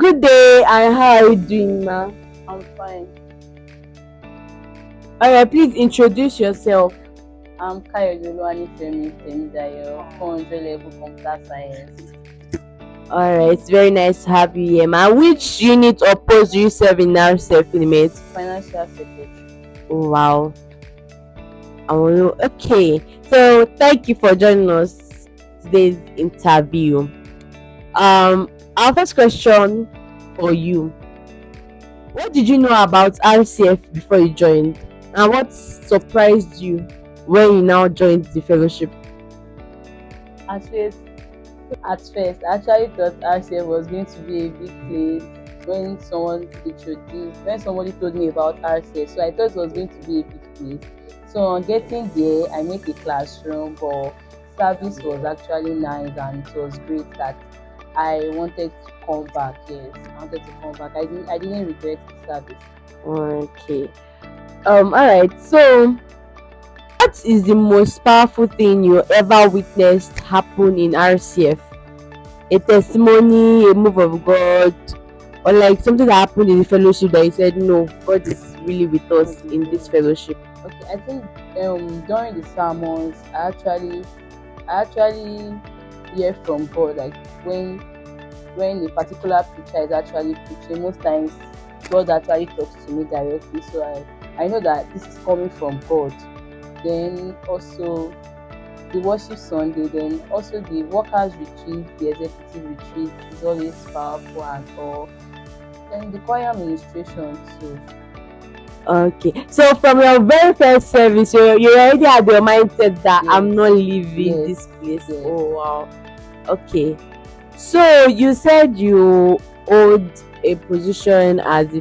Good day, and how are you doing, ma? I'm fine. Alright, please introduce yourself. I'm Temidayo, 400 level computer science. Alright, it's very nice to have you here, ma. Which unit or post do you serve in RCF Limit? Financial secretary. Oh, wow. Okay, so thank you for joining us today's interview. Our first question for you: what did you know about RCF before you joined, and what surprised you when you now joined the fellowship? At first, I actually thought RCF was going to be a big place when somebody told me about RCF. So I thought it was going to be a big place. So on getting there, I met a classroom, but service was actually nice and it was great that I wanted to come back. Yes, I wanted to come back. I didn't regret the service. Okay. Alright. So, what is the most powerful thing you ever witnessed happen in RCF? A testimony, a move of God, or like something that happened in the fellowship that you said, no, God is really with us in this fellowship. Okay, I think during the sermons, I actually hear from God, like when a particular preacher is actually preaching. Most times God actually talks to me directly, so I know that this is coming from God. Then also the worship Sunday, then also the workers retreat, the executive retreat is always powerful and all. Then the choir administration too. Okay. So, from your very first service, you already had your mindset that I'm not leaving this place. Yes. Oh, wow. Okay. So, you said you hold a position as the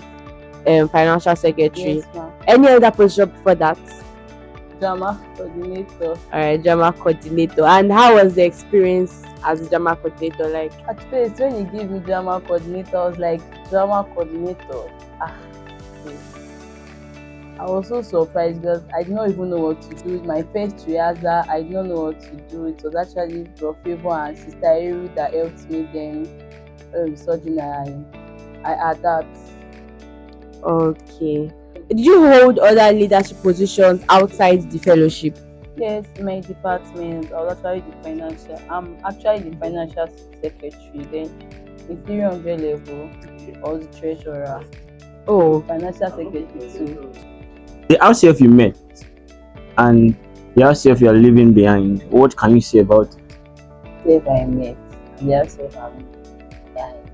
financial secretary. Yes, ma'am. Any other position before that? Drama coordinator. Alright, drama coordinator. And how was the experience as a drama coordinator like? At first, when he gave me drama coordinator, I was like, drama coordinator. Okay. I was so surprised because I did not even know what to do. My first rehearsal, I did not know what to do. It was actually Prof. Favor and Sister Eru that helped me. Then suddenly I adapt. Okay. Did you hold other leadership positions outside the fellowship? Yes, my department. I'm actually the financial secretary. Then in 300 level, I was the treasurer. Oh, Financial secretary too. The RCF you met and the RCF you are leaving behind, what can you say about it? If I met, the RCF I'm behind.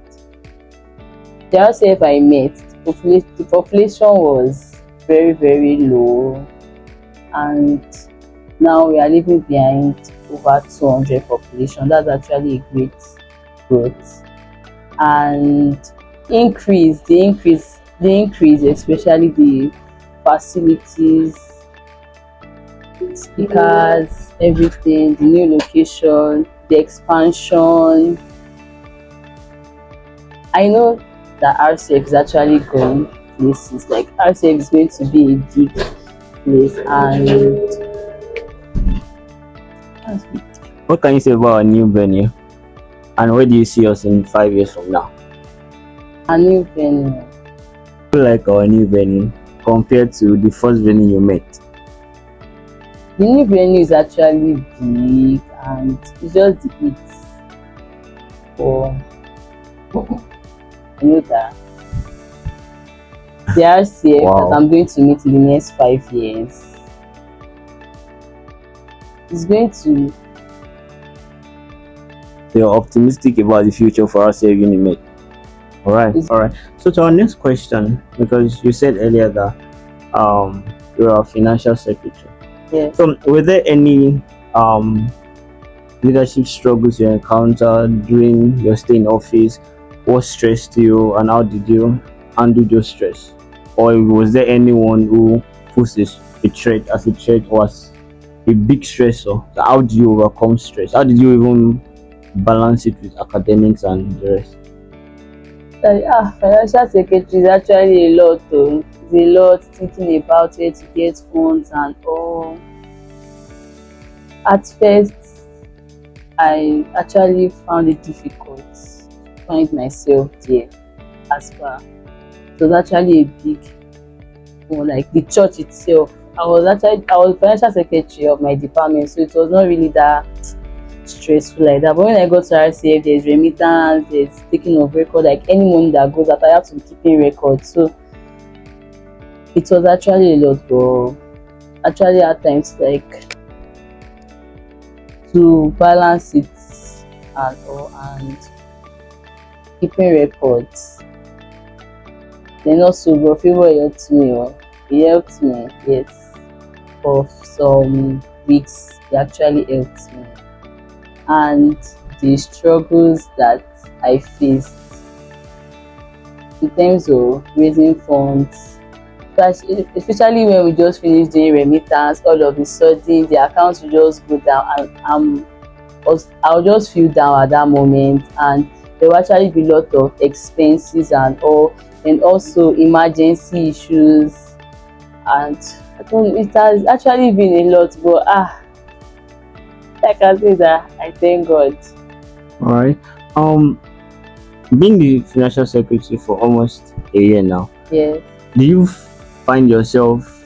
The RCF I met, the population was very, very low, and now we are leaving behind over 200 population. That's actually a great growth. And the increase, especially the facilities, speakers, everything, the new location, the expansion. I know that RCF is actually going places. Like RCF is going to be a big place, and What can you say about our new venue? And where do you see us in 5 years from now? a new venue. Like our new venue compared to the first venue you met? The new venue is actually big and it's just the heat for I know that the RCF Wow. that I'm going to meet in the next 5 years is going to. You're optimistic about the future for RCF Unimate. Alright. So to our next question, because you said earlier that you're a financial secretary. Yes. So were there any leadership struggles you encountered during your stay in office? What stressed you and how did you handle those stress? Or was there anyone who poses a threat was a big stressor? So how do you overcome stress? How did you even balance it with academics and the rest? Financial secretary is actually a lot. It's a lot thinking about where to get funds and all. At first, I actually found it difficult to find myself there. as far. It was actually a big one, like the church itself. I was financial secretary of my department, so it was not really that stressful like that. But when I got to RCF, there's remittance, there's taking of record, like any money that goes out, I have to be keeping record. So it was actually a lot, but actually at times like to balance it and all and keeping records. Then also bro favor helped me oh. He helped me, yes. For some weeks he actually helped me. And the struggles that I faced in terms of raising funds, especially when we just finished doing remittance, all of a sudden the accounts will just go down and I'll just feel down at that moment, and there will actually be a lot of expenses and all, and also emergency issues, and I don't know, it has actually been a lot, but I can say that I thank God. All right. Um, being the financial secretary for almost a year now, Yes. do you find yourself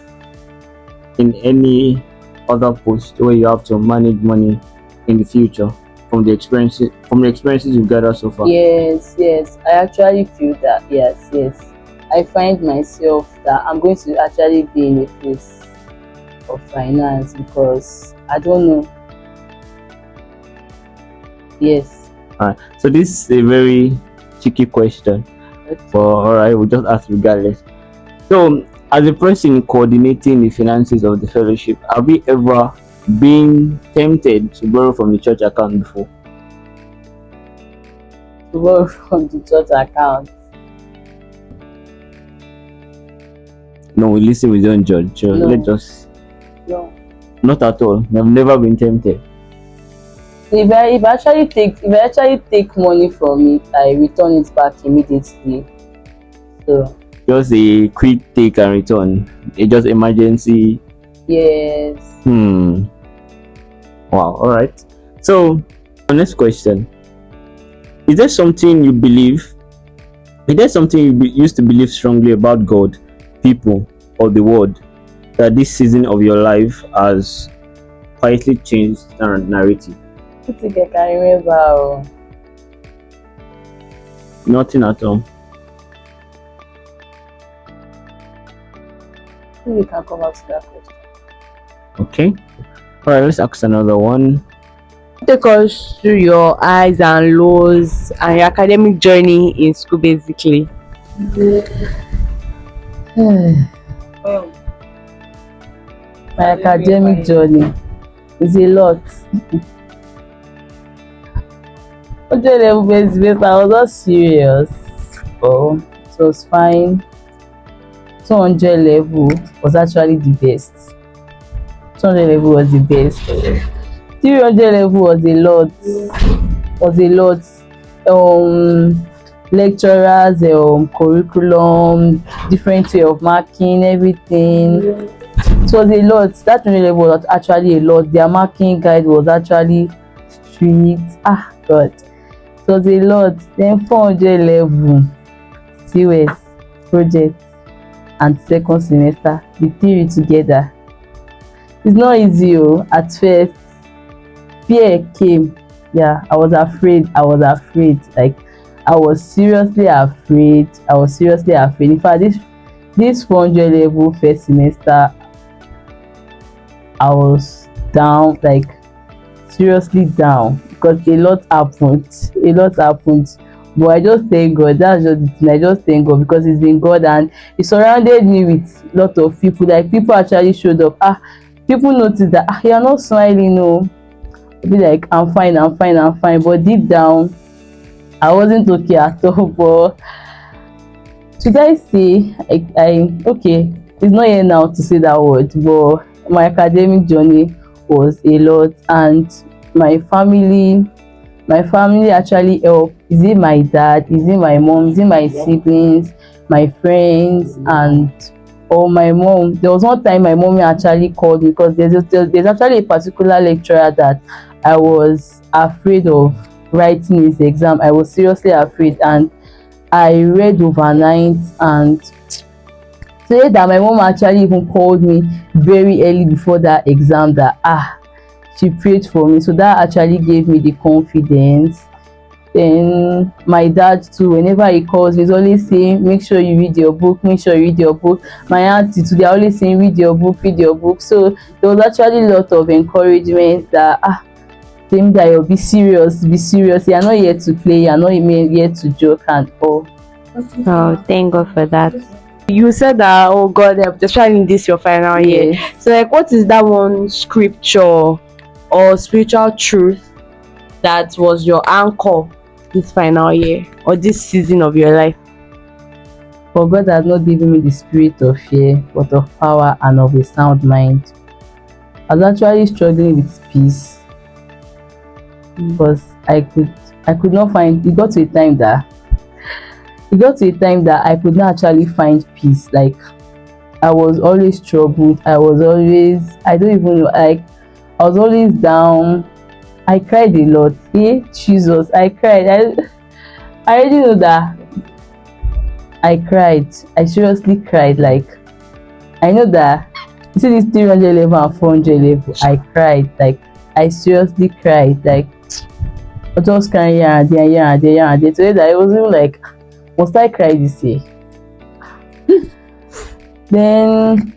in any other post where you have to manage money in the future from the experiences you've gathered so far? Yes, yes, I actually feel that. Yes, yes. I find myself that I'm going to actually be in a place of finance because I don't know. Yes. All right. So this is a very tricky question, but all right, we'll just ask regardless. So, as a person coordinating the finances of the fellowship, have you ever been tempted to borrow from the church account before? To borrow from the church account. No, we listen, we don't judge. So No. let us. No. Not at all. I've never been tempted. If I actually take money from it, I return it back immediately. So Just a quick take and return. It just emergency. yes. Wow. All right. So, next question: Is there something you believe? Is there something you used to believe strongly about God, people, or the world that this season of your life has quietly changed the narrative? I think I can remember. Oh. Nothing at all. I think we can come back to that question. Okay. All right. Let's ask another one. Take us through your highs and lows and your academic journey in school, basically. My academic journey is a lot. 100 level based, I was not serious. Oh, it was fine. 200 level was actually the best. 200 level was the best. 300 level was a lot. Lecturers, curriculum, different way of marking, everything. It was a lot. That 200 level was actually a lot. Their marking guide was actually strict. God, it was a lot. Then 400 level, COS, project, and second semester, the theory together. It's not easy at first. Fear came. Yeah, I was afraid. Like, I was seriously afraid. In fact, this 400 level first semester, I was down, like seriously down, because a lot happened. But I just thank God. That's just the thing. I just thank God because it's been God, and He surrounded me with a lot of people. Like, people actually showed up. People noticed that you're not smiling. No, be like, I'm fine. But deep down, I wasn't okay at all. But should I say, I okay? It's not here now to say that word. But my academic journey was a lot, and my family actually helped. Is it my dad? Is it my mom? Is it my siblings? My friends? And or my mom? There was one time my mommy actually called me because there's actually a particular lecturer that I was afraid of writing his exam. I was seriously afraid, and I read overnight, and today that my mom actually even called me very early before that exam, that she prayed for me, so that actually gave me the confidence. Then my dad too, whenever he calls me, he's always saying, make sure you read your book, make sure you read your book. My auntie too, they're always saying, read your book, read your book. So there was actually a lot of encouragement that Temidayo, be serious, be serious, you're not here to play, you're not even here to joke and all. Oh, thank God for that. You said that, oh God, especially in this your final year. Yes. So, like, what is that one scripture or spiritual truth that was your anchor this final year or this season of your life? For God has not given me the spirit of fear, but of power and of a sound mind. I was actually struggling with peace, because I could not find. It got to a time that I could not actually find peace. Like, I was always troubled. I don't even know, like, I was always down. I cried a lot. Jesus, I cried. I already know that I cried. I seriously cried. Like, I know that you see this 300 level and 400 level. I cried. Like, I seriously cried. Like, I was just crying here and there, here and there, here and there. Today that I was even like, must I cry this year? Then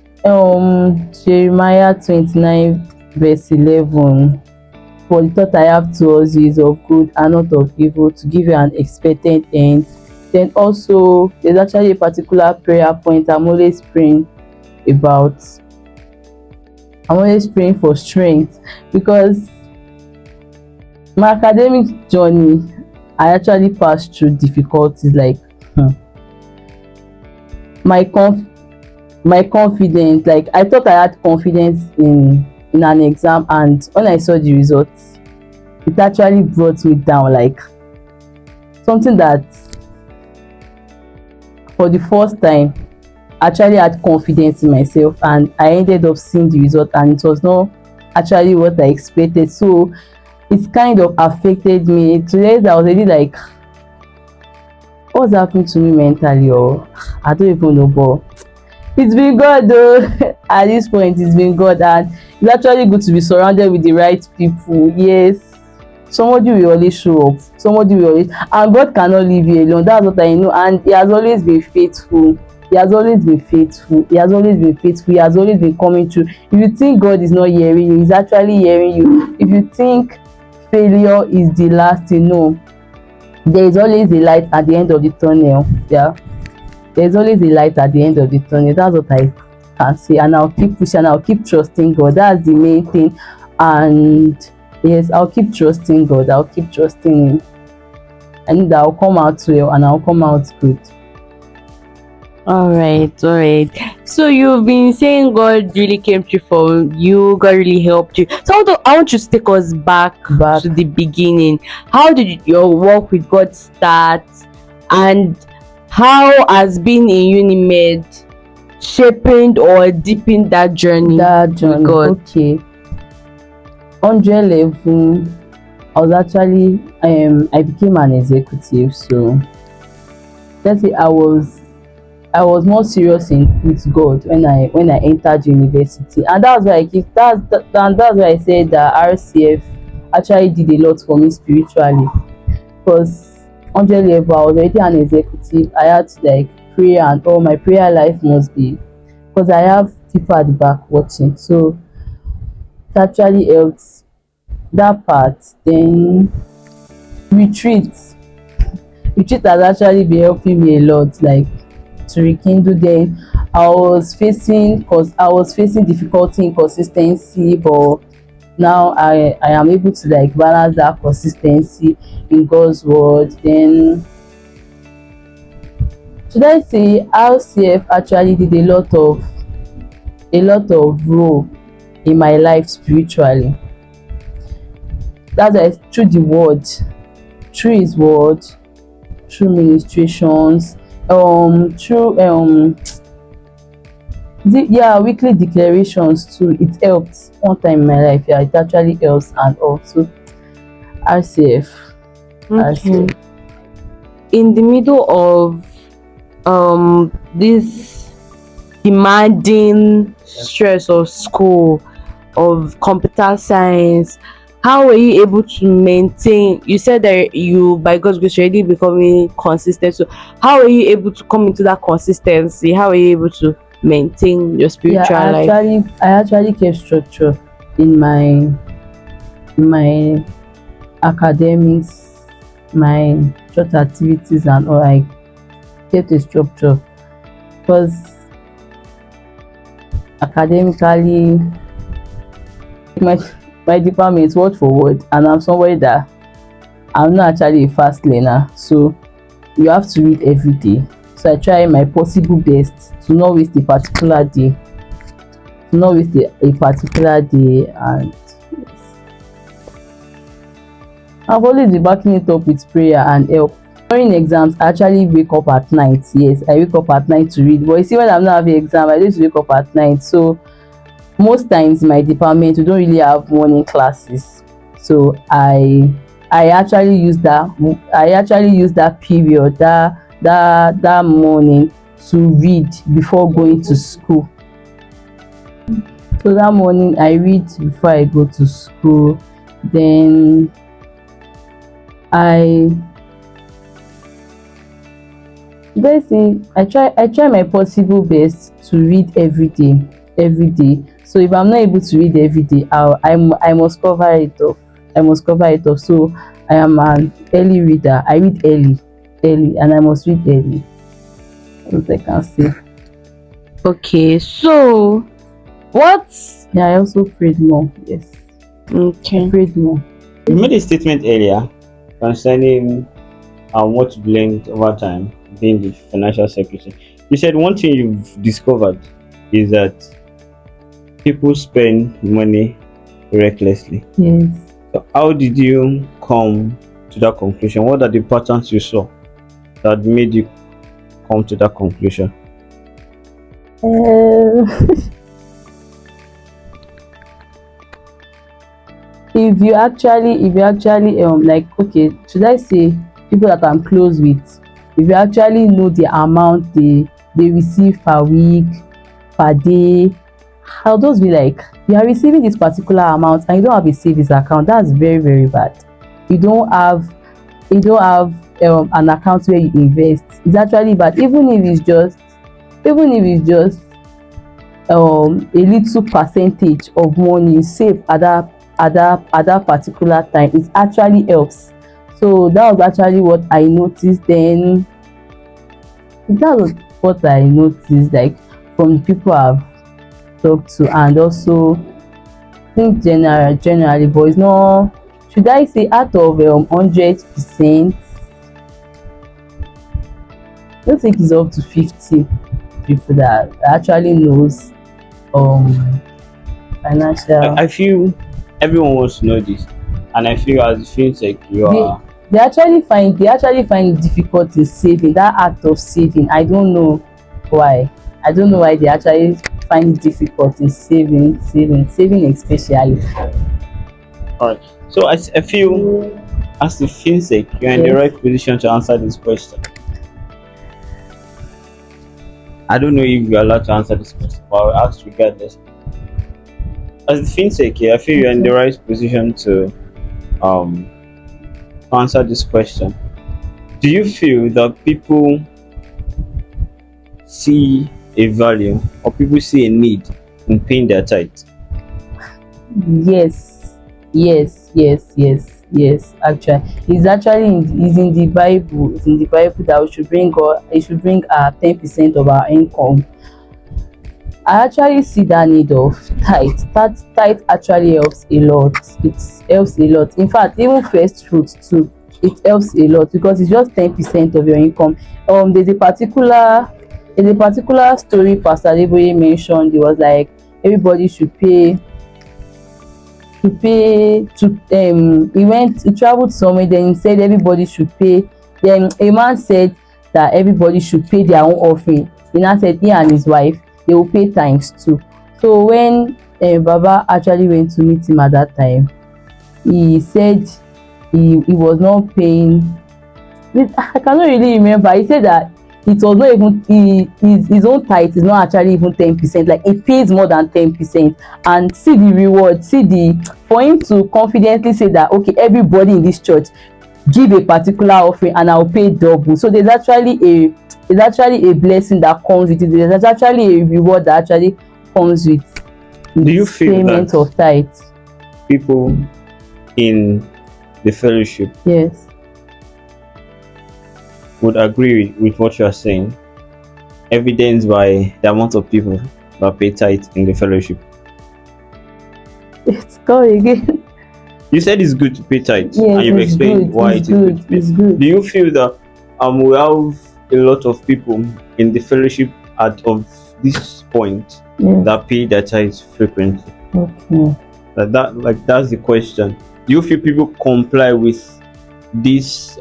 Jeremiah 29 verse 11. For the thought I have towards you is of good and not of evil, to give you an expected end. Then also there's actually a particular prayer point about. I'm always praying for strength, because my academic journey, I actually passed through difficulties. Like, my confidence, like, I thought I had confidence in an exam, and when I saw the results, it actually brought me down. Like, something that for the first time I actually had confidence in myself, and I ended up seeing the result and it was not actually what I expected. So it's kind of affected me. Today I was already like, what's happening to me mentally, or I don't even know, but it's been God though. At this point, it's been God, and it's actually good to be surrounded with the right people. Yes, somebody will always show up, somebody will always, and God cannot leave you alone. That's what I know, and He has always been faithful. He has always been faithful. He has always been faithful. He has always been coming through. If you think God is not hearing you, He's actually hearing you. If you think failure is the last thing, no, there is always a light at the end of the tunnel. Yeah, there's always a light at the end of the tunnel. That's what I can say, and I'll keep pushing, I'll keep trusting God. That's the main thing. And yes, I'll keep trusting God, I'll keep trusting Him. I know that I'll come out well and I'll come out good. All right, all right. So you've been saying God really came through for you. God really helped you. So I want you to take us back to the beginning. How did your walk with God start, and how has being in Unimed shaping or deepened that journey? With God. Okay. 100 level, I was actually I became an executive. So let's say I was more serious with God when I entered university, and that's why I said that RCF actually did a lot for me spiritually. Because 100 level, I was already an executive. I had to like pray, and all my prayer life must be, because I have people at the back watching. So it actually helped that part. Then retreat retreat has actually been helping me a lot, like, to rekindle. Then I was facing difficulty, inconsistency, but now I am able to like balance that consistency in God's word. Then should I say RCF actually did a lot of role in my life spiritually. That's why, through the word, through His word, through ministrations, through weekly declarations too. It helped one time in my life. Yeah, it actually helps. And also RCF. Okay. RCF. in the middle of this demanding stress of school, of computer science, how were you able to maintain? You said that you, by God's grace, you're already becoming consistent. So how were you able to come into that consistency? How were you able to maintain your Yeah, spiritual life? I actually kept structure in my academics, my church activities and all. I kept a structure because academically my my department is word for word, and I'm somebody that I'm not actually a fast learner, so you have to read every day. So I try my possible best to not waste a particular day, a particular day. And I've always been backing it up with prayer and help. During exams, I actually wake up at night. Yes, I wake up at night to read. But you see, when I'm not having exam, I just wake up at night. So most times in my department, we don't really have morning classes. So I actually use that period, that morning, to read before going to school. So that morning I read before I go to school. Then I let's say I try my possible best to read every day. So if I'm not able to read every day, I must cover it up. So I am an early reader. I read early, and I must read early. What I can say. Okay, so what? Yeah, I also prayed more. Yes, I Okay. prayed more. You made a statement earlier concerning what you've learned over time being the financial secretary. You said one thing you've discovered is that people spend money recklessly. Yes. So how did you come to that conclusion? What are the patterns you saw that made you come to that conclusion? Uh, if you actually like, okay, should I say people that I'm close with, if you actually know the amount they receive per week, per day, I'll just be like, you are receiving this particular amount and you don't have a savings account. That's very, very bad. You don't have an account where you invest. It's actually bad. Even if it's just a little percentage of money you save at that particular time, it actually helps. So that was actually what I noticed. Then that was what I noticed, like, from the people I've talked to. And also I think generally, but it's not, should I say, out of 100%, I don't think it's up to 50 people that actually knows um financial. I feel everyone wants to know this, and I feel as it feels like you they are. they actually find it difficult in saving, that act of saving. I don't know why. I don't know why they actually find it difficult in saving especially. All right. So I feel as it feels like you're in the Yes. right position to answer this question. I don't know if you're allowed to answer this question, but I'll ask regardless. As it feels like, yeah, I feel you're in the Okay. right position um to answer this question. Do you feel that people see a value or people see a need in paying their tithe? Yes, yes. Actually, it's in the Bible. It's in the Bible that we should bring 10% of our income. I actually see that need of tithe. That tithe actually helps a lot. It helps a lot. In fact, even first fruits too, it helps a lot because it's just 10% of your income. There's a particular story Pastor Adeboye mentioned. It was like everybody should pay to he traveled somewhere, then he said everybody should pay. Then a man said that everybody should pay their own offering. He now said he and his wife, they will pay times two. So when Baba actually went to meet him at that time, he said he was not paying I cannot really remember. He said that it was not even his own tithe is not actually even 10%. Like it pays more than 10%. And see the reward, see the for him to confidently say that okay, everybody in this church give a particular offering and I'll pay double. So there's actually a blessing that comes with it. There's actually a reward that actually comes with Do you feel payment that of tithes. people in the fellowship Yes. would agree with what you are saying, evidenced by the amount of people that pay tithe in the fellowship? It's gone again. You said it's good to pay tithe, Yes, and you've it's explained good. why It's it is good to good. pay. It's good. Do you feel that we have a lot of people in the fellowship at of this point Yes. that pay their tithes frequently? Okay. That's the question. Do you feel people comply with this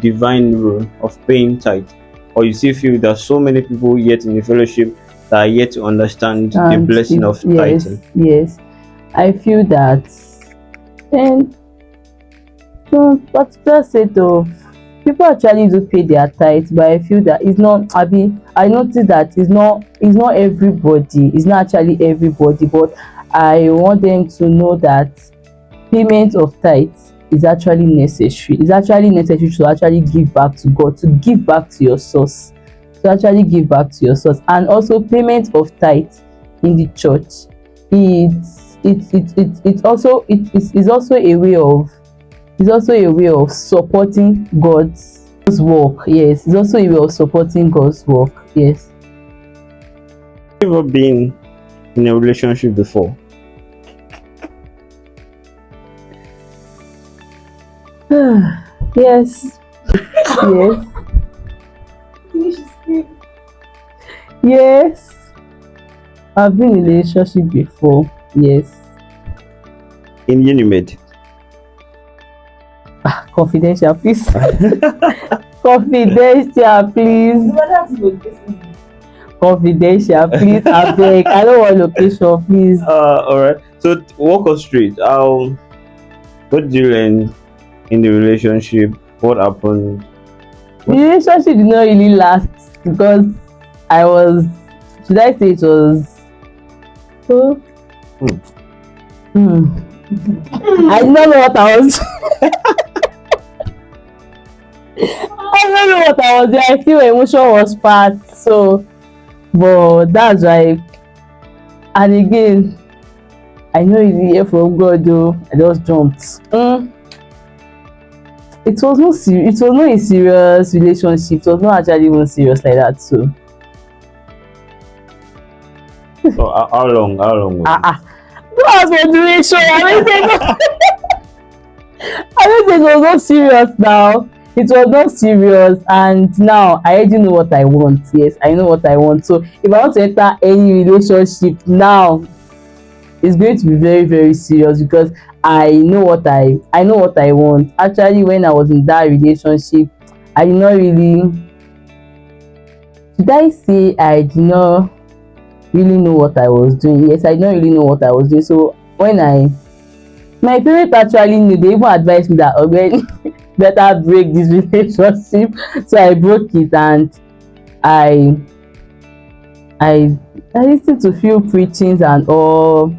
divine rule of paying tithe, or you still feel that so many people yet in the fellowship that are yet to understand the And blessing of yes, tithing? yes. I feel that and some particular set of people actually do pay their tithes, but I feel that it's not I notice that it's not everybody, it's not actually everybody, but I want them to know that payment of tithes is actually necessary. It's actually necessary to actually give back to God, to give back to your source, to actually give back to your source. And also payment of tithes in the church, it's also a way of supporting God's work. Yes, it's also a way of supporting God's work. Yes. Have you ever been in a relationship before? Yes. Yes. Yes. I've been in a relationship before. Yes. In Unimed? Confidential, please. Confidential, please. Confidential, please. I beg. I don't want location, please. All right. So walk us straight. What did you learn in the relationship? What happened? The relationship did not really last because I was, should I say it was, oh, I don't know what I was. I don't know what I was doing. I feel emotion was part. So, but that's why. And again, I know you hear from God though. I just jumped. It was not serious. It was not a serious relationship. It was not actually even serious like that. So, So how long? How long was it? don't ask for duration. I don't think it was not serious now. It was not serious, and now I already know what I want. Yes, I know what I want. So if I want to enter any relationship now, it's going to be very, very serious because I know what I want. Actually, when I was in that relationship, I did not really, should I say I did not really know what I was doing. Yes, I did not really know what I was doing. So when my parents actually knew, they even advised me that already better break this relationship. So I broke it, and I listened to few preachings and all.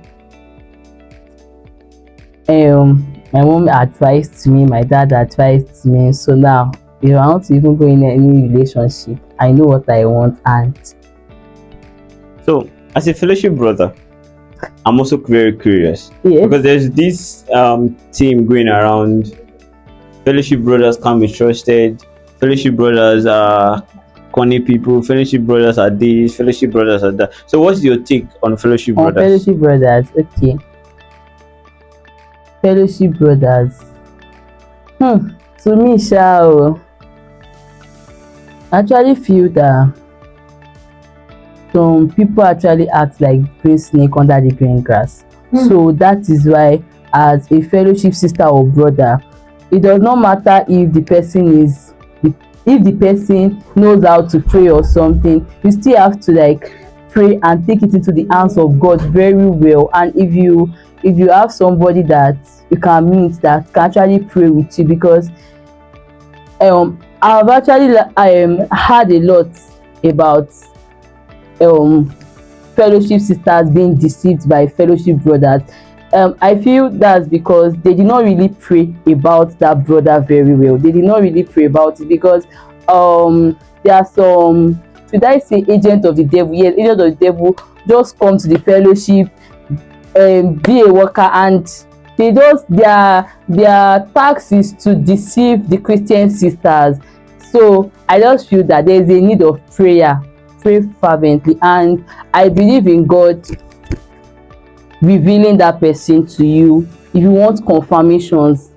My mom advised me, my dad advised me. So now if I want to even go in any relationship, I know what I want. And So as a fellowship brother, I'm also very curious yes, because there's this team going around. Fellowship brothers can't be trusted. Fellowship brothers are corny people. Fellowship brothers are this. Fellowship brothers are that. So what's your take on fellowship on brothers? fellowship brothers, okay. Fellowship brothers, to me I actually feel that some people actually act like green snake under the green grass. So that is why, as a fellowship sister or brother, it does not matter if the person knows how to pray or something. You still have to like pray and take it into the hands of God very well. And if you have somebody that you can meet that can actually pray with you, because I've actually heard a lot about um fellowship sisters being deceived by fellowship brothers. I feel that's because they did not really pray about that brother very well. They did not really pray about it because there are some, should I say, agent of the devil. Yes, agent of the devil just come to the fellowship, be a worker, and they just, their task is to deceive the Christian sisters. So I just feel that there is a need of prayer. Pray fervently, and I believe in God revealing that person to you. If you want confirmations,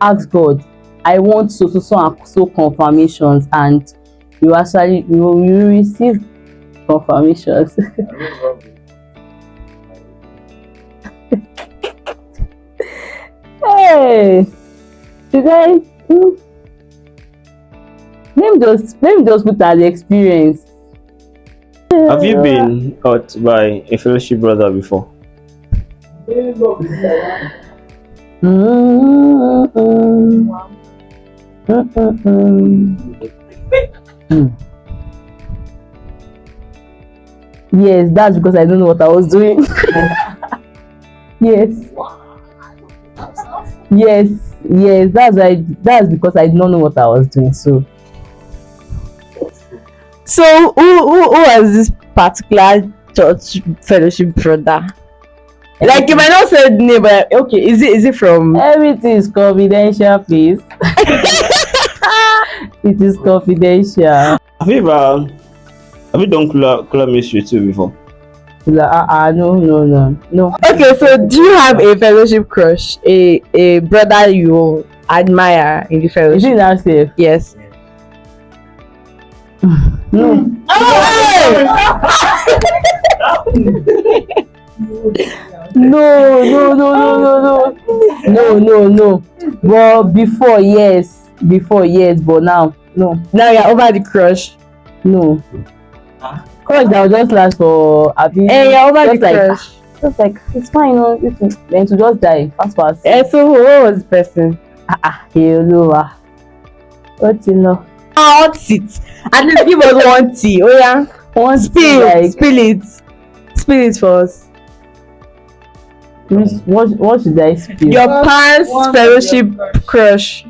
ask God, I want so so so and so confirmations, and you receive confirmations. Hey, should I, let me just put as experience. Have you been hurt by a fellowship brother before? Mm, Yes, that's because I don't know what I was doing. Yes, yes, yes. That's because I did not know what I was doing. So So who was this particular church fellowship brother? Like you might not say the name, but okay, is it from everything is confidential, please. It is confidential. Have you done color mystery too before? No, no, no, no. Okay, so do you have a fellowship crush? A brother you admire in the Is fellowship? it that safe? Yes. No. No, no, no, no, no, no, no, no. But before, yes. Before, yes, but now, no. Now you're over the crush. No. Crush that will just last for a bit. You're over the Just like, crush. just like, it's fine, no, then to just die fast, fast. So what was the person? Hello, what's in love? Hot it. At least give us one tea. Oh yeah. One Spill it. Spill it for us. What should I spill? Your past fellowship crush.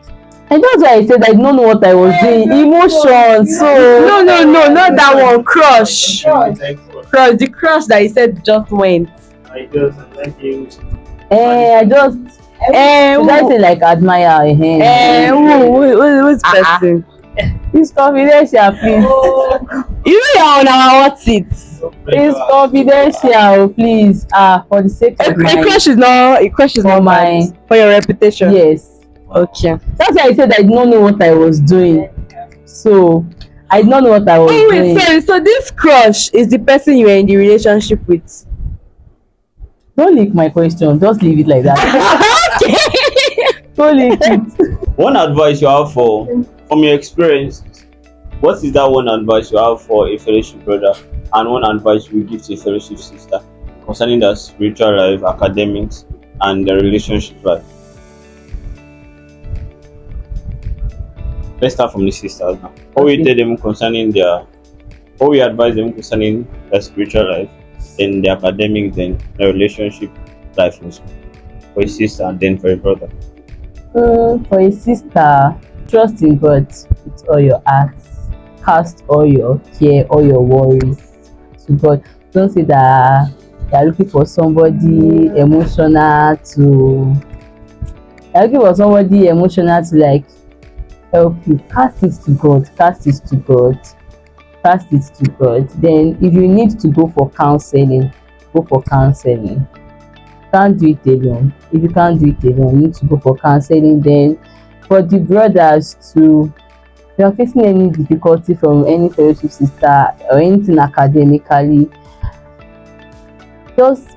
And that's why I said I don't know what I was doing. Emotions. So No, not that one. Crush. Crush. The crush that you said just went. I like you. I just should I say like admire Who's person? It's confidential, please. You know you're on our what's it? It's confidential, please. For the sake of A crush is not for my bad. For your reputation. yes. Okay. That's why I said I did not know what I was doing. So I did not know what I was doing. Sorry. So this crush is the person you are in the relationship with. Don't leak my question. Just leave it like that. Don't leak it. One advice you have from your experience, what is that one advice you have for a fellowship brother, and one advice you will give to a fellowship sister concerning their spiritual life, academics, and their relationship life? Let's start from the sisters now. What will you tell them concerning what will you advise them concerning their spiritual life, then their academics, then their relationship life also? For a sister and then for a brother. For a sister, trust in God with all your heart. Cast all your care, all your worries to God. Don't say that you are looking for somebody emotional to. You're looking for somebody emotional to like help you. Cast it to God. Cast it to God. Cast it to God. Then, if you need to go for counseling, go for counseling. Can't do it alone. If you can't do it alone, you need to go for counseling. Then for the brothers too, if you are facing any difficulty from any fellowship sister or anything academically, just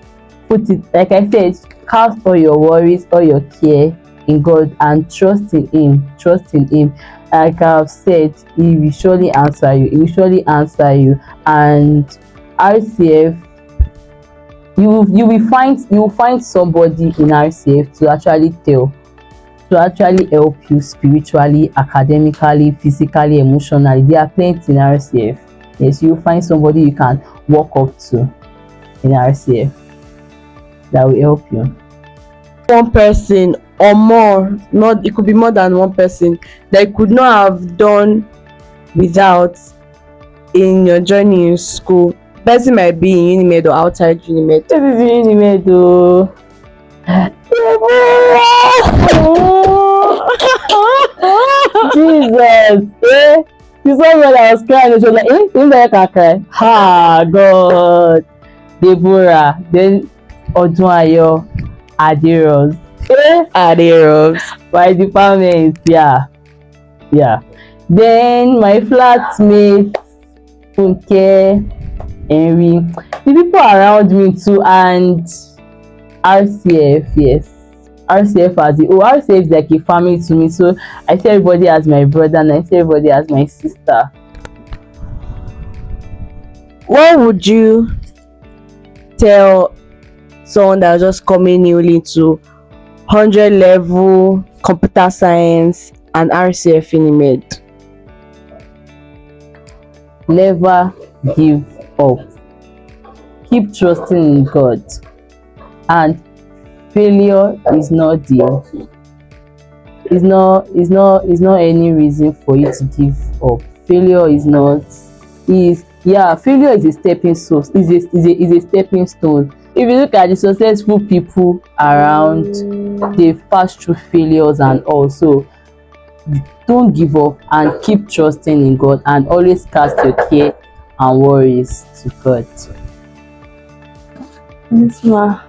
put it, like I said, cast all your worries, all your care in God, and trust in him. Trust in him. Like I've said, he will surely answer you. He will surely answer you. And RCF, you will find somebody in RCF to actually tell. to actually help you spiritually, academically, physically, emotionally. There are plenty in RCF. Yes, you find somebody you can walk up to in RCF that will help you. One person or more, not, it could be more than one person that you could not have done without in your journey in school. Person might be in Unimed or outside Unimed. This is Unimed o. Jesus, eh? You saw when I was crying, she was like, eh, you know I cry. Ha, God. Deborah, then Odunayo, Adiros. Eh? Adios. My department, yeah, yeah. Then my flatmate, Funke, Henry, the people around me too, and RCF, yes. RCF as the RCF is like a family to me. So I see everybody as my brother and I see everybody as my sister. What would you tell someone that was just coming newly to 100 level computer science and RCF Unimed? Never give up. Keep trusting in God. And failure is not any reason for you to give up. Failure is not failure is a stepping stone. Is a stepping stone. If you look at the successful people around, they've passed through failures and all. So don't give up and keep trusting in God and always cast your care and worries to God. Yes, ma.